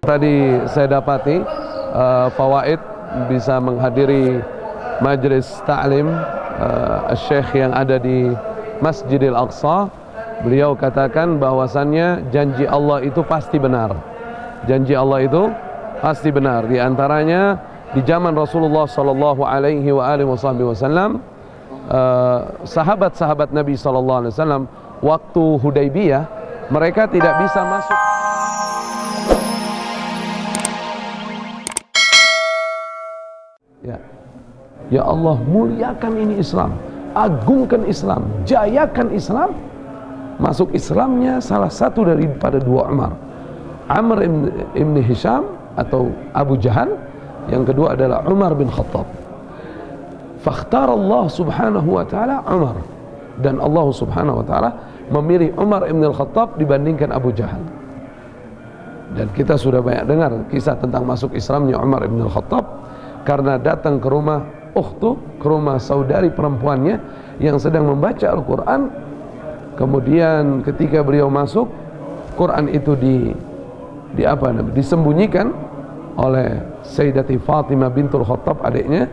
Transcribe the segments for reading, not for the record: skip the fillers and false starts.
Tadi saya dapati fawaid bisa menghadiri majlis ta'lim Syekh yang ada di Masjidil Aqsa. Beliau katakan bahwasannya janji Allah itu pasti benar. Janji Allah itu pasti benar. Di antaranya di zaman Rasulullah sallallahu alaihi wasallam, sahabat-sahabat Nabi sallallahu alaihi wasallam waktu Hudaybiyah mereka tidak bisa masuk. Ya Allah, muliakan ini Islam, agungkan Islam, jayakan Islam. Masuk Islamnya salah satu daripada dua Umar, Amr ibn Hisham atau Abu Jahal, yang kedua adalah Umar bin Khattab. Fakhtar Allah subhanahu wa ta'ala Umar, dan Allah subhanahu wa ta'ala memilih Umar ibn Khattab dibandingkan Abu Jahal. Dan kita sudah banyak dengar kisah tentang masuk Islamnya Umar ibn Khattab karena datang ke rumah ke rumah saudari perempuannya yang sedang membaca Al-Quran. Kemudian ketika beliau masuk, Quran itu disembunyikan oleh Sayyidati Fatimah bintul Khattab, adiknya.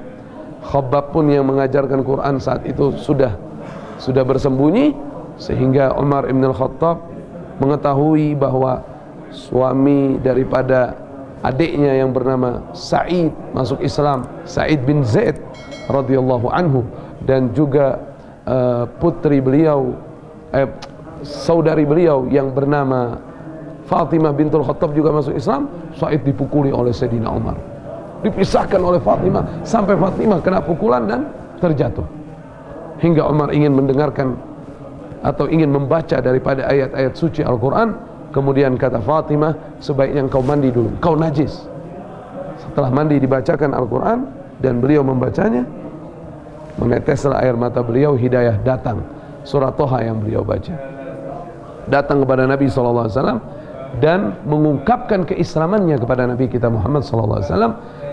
Khabbab pun yang mengajarkan Quran saat itu sudah bersembunyi, sehingga Umar ibn Khattab mengetahui bahwa suami daripada adiknya yang bernama Sa'id masuk Islam, Sa'id bin Zaid radhiyallahu anhu, dan juga putri beliau, saudari beliau yang bernama Fatimah bintul Khattab juga masuk Islam. Sa'id dipukuli oleh Sayyidina Umar, dipisahkan oleh Fatimah sampai Fatimah kena pukulan dan terjatuh, hingga Umar ingin mendengarkan atau ingin membaca daripada ayat-ayat suci Al-Quran. Kemudian kata Fatimah, sebaiknya engkau mandi dulu, kau najis. Setelah mandi dibacakan Al-Quran dan beliau membacanya, meneteslah air mata beliau, hidayah datang. Surah Toha yang beliau baca datang kepada Nabi SAW dan mengungkapkan keislamannya kepada Nabi kita Muhammad SAW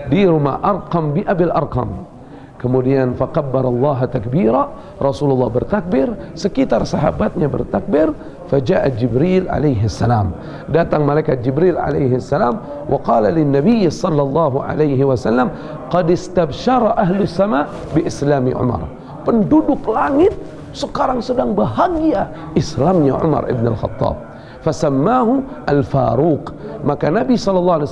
di rumah Arqam bi Abil Arqam. Kemudian faqabbarallaha takbira, Rasulullah bertakbir, sekitar sahabatnya bertakbir. Faja'a Jibril alaihi salam, datang malaikat Jibril alaihi salam, wa qala lin nabiy sallallahu alaihi wasallam qad istabsyara ahlu sama bi islami Umar. Penduduk langit sekarang sedang bahagia Islamnya Umar ibn al-Khattab. Fasammahu al-Faruq, maka Nabi SAW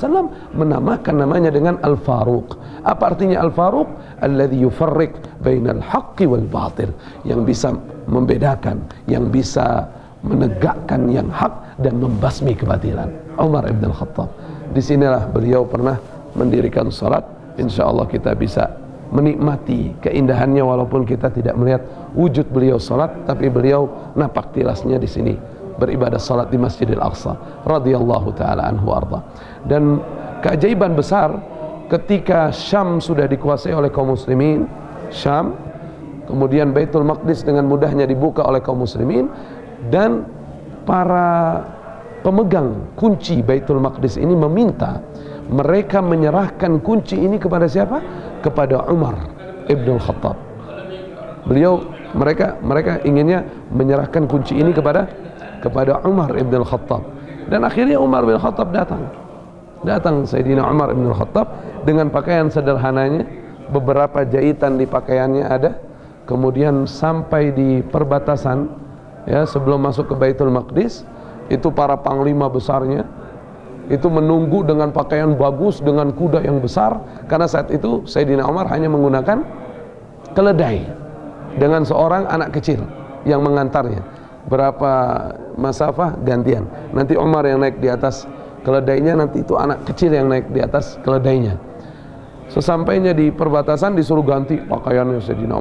menamakan namanya dengan al-Faruq. Apa artinya al-Faruq? Alladhi yufarriq bainal haqqi wal batil, yang bisa membedakan, yang bisa menegakkan yang hak dan membasmi kebatilan. Umar ibn al-Khattab. Disinilah beliau pernah mendirikan salat. InsyaAllah kita bisa menikmati keindahannya walaupun kita tidak melihat wujud beliau salat, tapi beliau napak tilasnya di sini beribadah salat di Masjidil Aqsa radhiyallahu taala anhu arda. Dan keajaiban besar ketika Syam sudah dikuasai oleh kaum muslimin, Syam, kemudian Baitul Maqdis dengan mudahnya dibuka oleh kaum muslimin, dan para pemegang kunci Baitul Maqdis ini meminta mereka menyerahkan kunci ini kepada siapa? Kepada Umar ibn Khattab. Mereka inginnya menyerahkan kunci ini kepada Umar ibn Khattab. Dan akhirnya Umar bin Khattab datang Sayyidina Umar ibn Khattab dengan pakaian sederhananya, beberapa jahitan di pakaiannya ada. Kemudian sampai di perbatasan, ya, sebelum masuk ke Baitul Maqdis, itu para panglima besarnya itu menunggu dengan pakaian bagus, dengan kuda yang besar, karena saat itu Sayyidina Umar hanya menggunakan keledai dengan seorang anak kecil yang mengantarnya. Berapa masafah gantian, nanti Umar yang naik di atas keledainya, nanti itu anak kecil yang naik di atas keledainya. Sesampainya di perbatasan disuruh ganti pakaiannya Sayyidina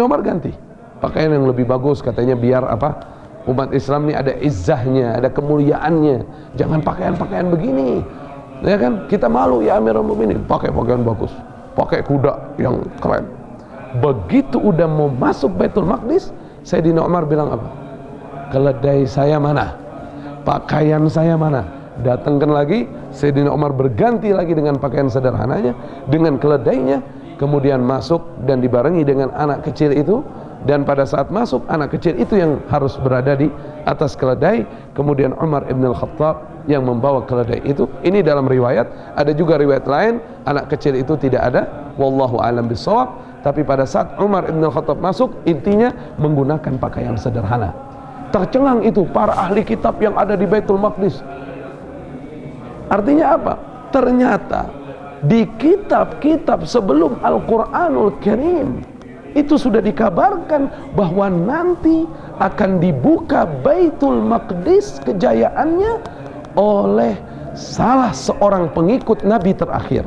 Umar ganti pakaian yang lebih bagus, katanya biar umat Islam ini ada izzahnya, ada kemuliaannya. Jangan pakaian-pakaian begini, ya kan? Kita malu ya Amirul Mukminin, pakai pakaian bagus, pakai kuda yang keren. Begitu udah mau masuk Baitul Maqdis, Sayyidina Umar bilang apa? Keledai saya mana? Pakaian saya mana? Datangkan lagi. Sayyidina Umar berganti lagi dengan pakaian sederhananya, dengan keledainya, kemudian masuk dan dibarengi dengan anak kecil itu. Dan pada saat masuk, anak kecil itu yang harus berada di atas keledai. Kemudian Umar ibn al-Khattab yang membawa keledai itu. Ini dalam riwayat, ada juga riwayat lain anak kecil itu tidak ada, wallahu alam bisawab. Tapi pada saat Umar Ibn Khattab masuk, intinya menggunakan pakaian sederhana. Tercengang itu para ahli kitab yang ada di Baitul Maqdis. Artinya apa? Ternyata di kitab-kitab sebelum Al-Quranul Karim itu sudah dikabarkan bahwa nanti akan dibuka Baitul Maqdis kejayaannya oleh salah seorang pengikut Nabi terakhir.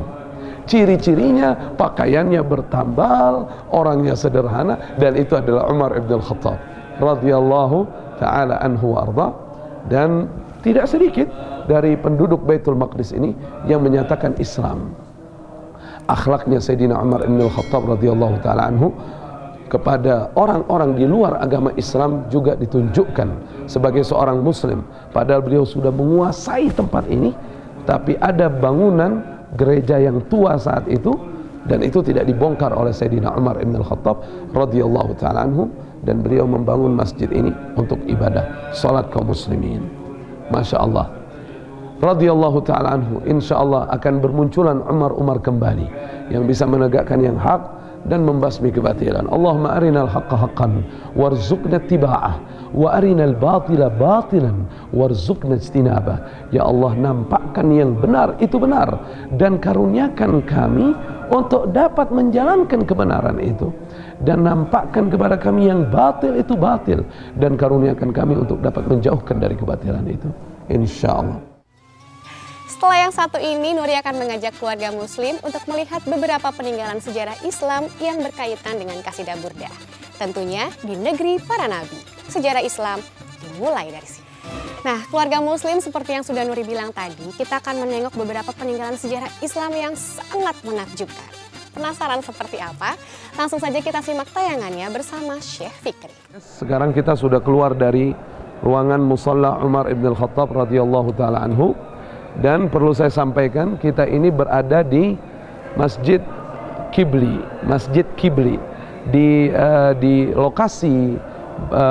Ciri-cirinya pakaiannya bertambal, orangnya sederhana, dan itu adalah Umar Ibn Khattab radhiyallahu ta'ala anhu wa arda. Dan tidak sedikit dari penduduk Baitul Maqdis ini yang menyatakan Islam. Akhlaknya Sayyidina Umar Ibn Khattab radhiyallahu ta'ala anhu kepada orang-orang di luar agama Islam juga ditunjukkan sebagai seorang muslim. Padahal beliau sudah menguasai tempat ini, tapi ada bangunan gereja yang tua saat itu, dan itu tidak dibongkar oleh Sayyidina Umar Ibn Khattab radhiyallahu ta'ala anhu, dan beliau membangun masjid ini untuk ibadah salat kaum muslimin. Masya Allah, radhiyallahu ta'ala anhu. Insya Allah akan bermunculan Umar kembali yang bisa menegakkan yang hak dan membasmi kebatilan. Allahumma arinal haqqa haqqan warzuqna tiba'ah wa arinal batila batilan warzuqna ijtinabah. Ya Allah, nampakkan yang benar itu benar dan karuniakan kami untuk dapat menjalankan kebenaran itu, dan nampakkan kepada kami yang batil itu batil dan karuniakan kami untuk dapat menjauhkan dari kebatilan itu, insyaallah. Setelah yang satu ini, Nuri akan mengajak keluarga muslim untuk melihat beberapa peninggalan sejarah Islam yang berkaitan dengan kasidah burdah. Tentunya di negeri para nabi. Sejarah Islam dimulai dari sini. Nah, keluarga muslim seperti yang sudah Nuri bilang tadi, kita akan menengok beberapa peninggalan sejarah Islam yang sangat menakjubkan. Penasaran seperti apa? Langsung saja kita simak tayangannya bersama Syekh Fikri. Sekarang kita sudah keluar dari ruangan musalla Umar Ibn Khattab radhiyallahu ta'ala anhu. Dan perlu saya sampaikan, kita ini berada di Masjid Qibli, di lokasi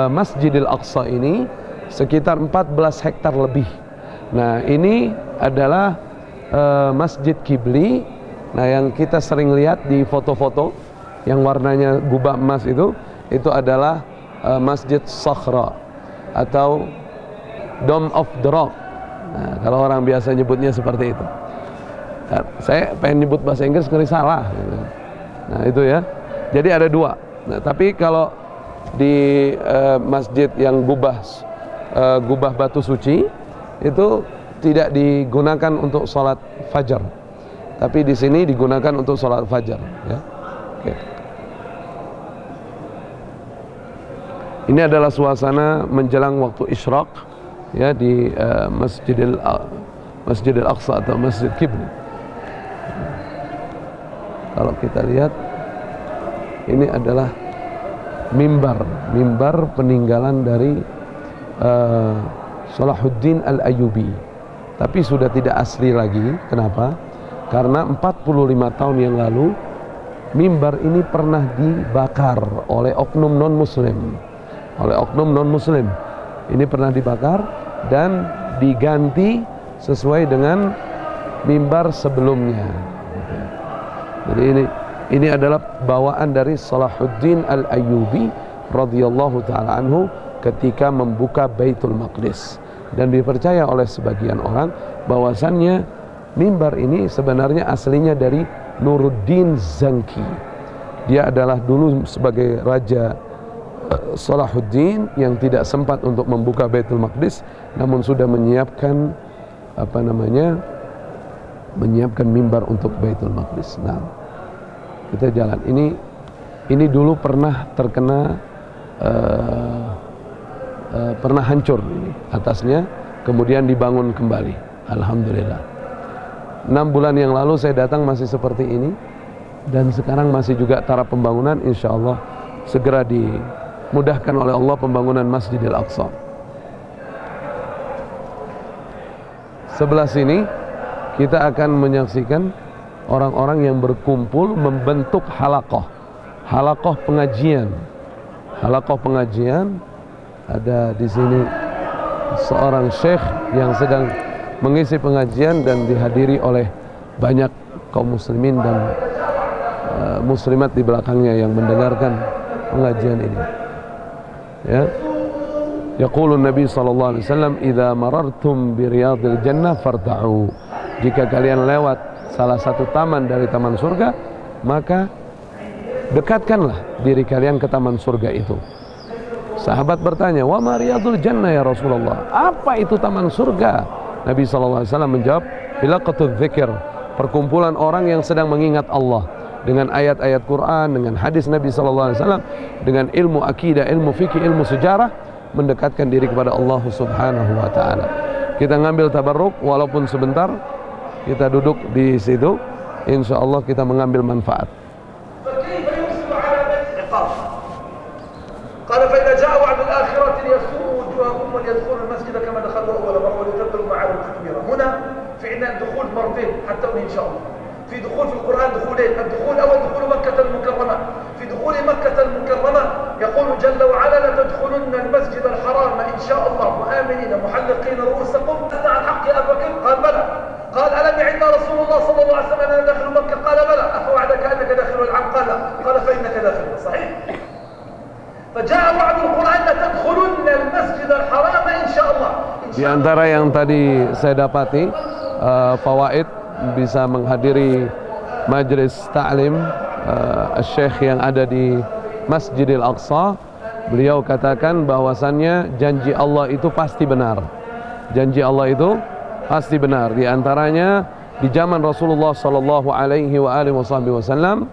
Masjidil Aqsa ini sekitar 14 hektar lebih. Nah, ini adalah Masjid Qibli. Nah, yang kita sering lihat di foto-foto yang warnanya gubah emas itu adalah Masjid Sakhra atau Dome of the Rock. Nah, kalau orang biasa nyebutnya seperti itu. Nah, saya pengen nyebut bahasa Inggris ngeri salah gitu. Nah, itu ya. Jadi ada dua. Nah, tapi kalau di masjid yang gubah batu suci itu tidak digunakan untuk sholat fajar, tapi di sini digunakan untuk sholat fajar ya. Oke. Ini adalah suasana menjelang waktu isyraq ya di Masjidil Aqsa atau Masjid Qibli. Kalau kita lihat, ini adalah mimbar peninggalan dari Salahuddin Al-Ayyubi, tapi sudah tidak asli lagi. Kenapa? Karena 45 tahun yang lalu mimbar ini pernah dibakar oleh oknum non-muslim. Ini pernah dibakar dan diganti sesuai dengan mimbar sebelumnya. Jadi ini adalah bawaan dari Salahuddin Al-Ayyubi radhiyallahu ta'ala anhu ketika membuka Baitul Maqdis. Dan dipercaya oleh sebagian orang bahwasannya mimbar ini sebenarnya aslinya dari Nuruddin Zanki. Dia adalah dulu sebagai raja Salahuddin yang tidak sempat untuk membuka Baitul Maqdis, namun sudah menyiapkan menyiapkan mimbar untuk Baitul Maqdis. Nah, kita jalan. Ini dulu pernah terkena pernah hancur ini atasnya, kemudian dibangun kembali. Alhamdulillah. 6 bulan yang lalu saya datang masih seperti ini, dan sekarang masih juga taraf pembangunan. Insya Allah segera dimudahkan oleh Allah pembangunan Masjidil Aqsa. Sebelah sini kita akan menyaksikan orang-orang yang berkumpul membentuk halaqah pengajian. Ada di sini seorang syekh yang sedang mengisi pengajian dan dihadiri oleh banyak kaum muslimin dan muslimat di belakangnya yang mendengarkan pengajian ini. Ya. Yaqulu Nabi sallallahu alaihi wasallam, "Idza marartum bi riyadil jannah farta'u." Jika kalian lewat salah satu taman dari taman surga, maka dekatkanlah diri kalian ke taman surga itu. Sahabat bertanya, "Wa ma riyadul jannah ya Rasulullah?" Apa itu taman surga? Nabi sallallahu alaihi wasallam menjawab, "Hilaqatul dzikr." Perkumpulan orang yang sedang mengingat Allah dengan ayat-ayat Quran, dengan hadis Nabi sallallahu alaihi wasallam, dengan ilmu akidah, ilmu fikih, ilmu sejarah, mendekatkan diri kepada Allah Subhanahu wa taala. Kita ngambil tabarruk walaupun sebentar, kita duduk di situ, insyaallah kita mengambil manfaat. قال فإذا جاء وعد الآخرة ليسوءوا وجوهكم وليدخلوا المسجد كما دخلوا أول مرة وليتبروا معالم كبيرة. هنا في عندنا دخول مرتين حتى إن شاء الله. في دخول في القرآن دخولين، الدخول الأول دخول مكة المكرمة. في دخول مكة المكرمة يقول جل وعلا لتدخلن المسجد الحرام إن شاء الله آمنين محلقين رؤوسكم. عن حق يا أبا بكر؟ قال بلى. قال ألم يعدنا رسول الله صلى الله عليه وسلم أننا ندخل مكة؟ قال بلى. أفوعدك أنك داخل العام؟ قال لا. قال فإنك داخل. صحيح. فجاء وعد القرآن لتدخلن المسجد الحرام إن شاء الله. Di antara yang tadi saya dapati fawaid bisa menghadiri majelis ta'lim Syekh yang ada di Masjidil Aqsa. Beliau katakan bahwasannya janji Allah itu pasti benar. Janji Allah itu pasti benar. Di antaranya di zaman Rasulullah sallallahu alaihi wasallam,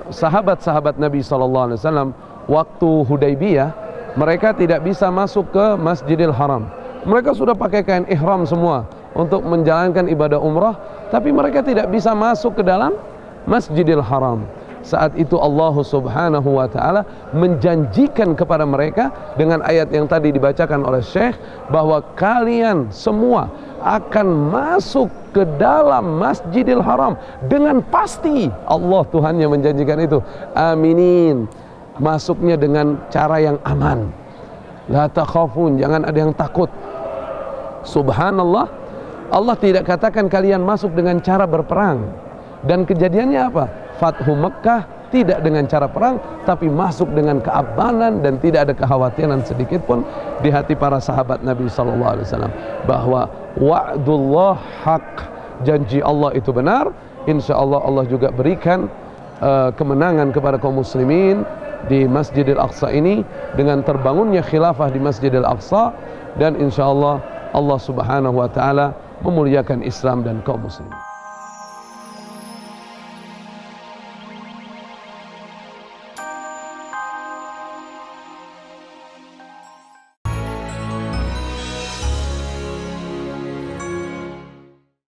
sahabat-sahabat Nabi sallallahu alaihi wasallam waktu Hudaybiyah, mereka tidak bisa masuk ke Masjidil Haram. Mereka sudah pakai kain ihram semua untuk menjalankan ibadah umrah, tapi mereka tidak bisa masuk ke dalam Masjidil Haram. Saat itu Allah Subhanahu wa taala menjanjikan kepada mereka dengan ayat yang tadi dibacakan oleh Syekh, bahwa kalian semua akan masuk ke dalam Masjidil Haram dengan pasti. Allah Tuhannya menjanjikan itu. Aminin, masuknya dengan cara yang aman. La takhafun, jangan ada yang takut. Subhanallah, Allah tidak katakan kalian masuk dengan cara berperang. Dan kejadiannya apa? Fathu Mekkah tidak dengan cara perang, tapi masuk dengan keamanan dan tidak ada kekhawatiran sedikit pun di hati para sahabat Nabi sallallahu alaihi wasallam bahwa wa'dullah haq, janji Allah itu benar. Insyaallah Allah juga berikan kemenangan kepada kaum muslimin di Masjidil Aqsa ini dengan terbangunnya khilafah di Masjidil Aqsa, dan insyaallah Allah Subhanahu wa taala memuliakan Islam dan kaum muslimin.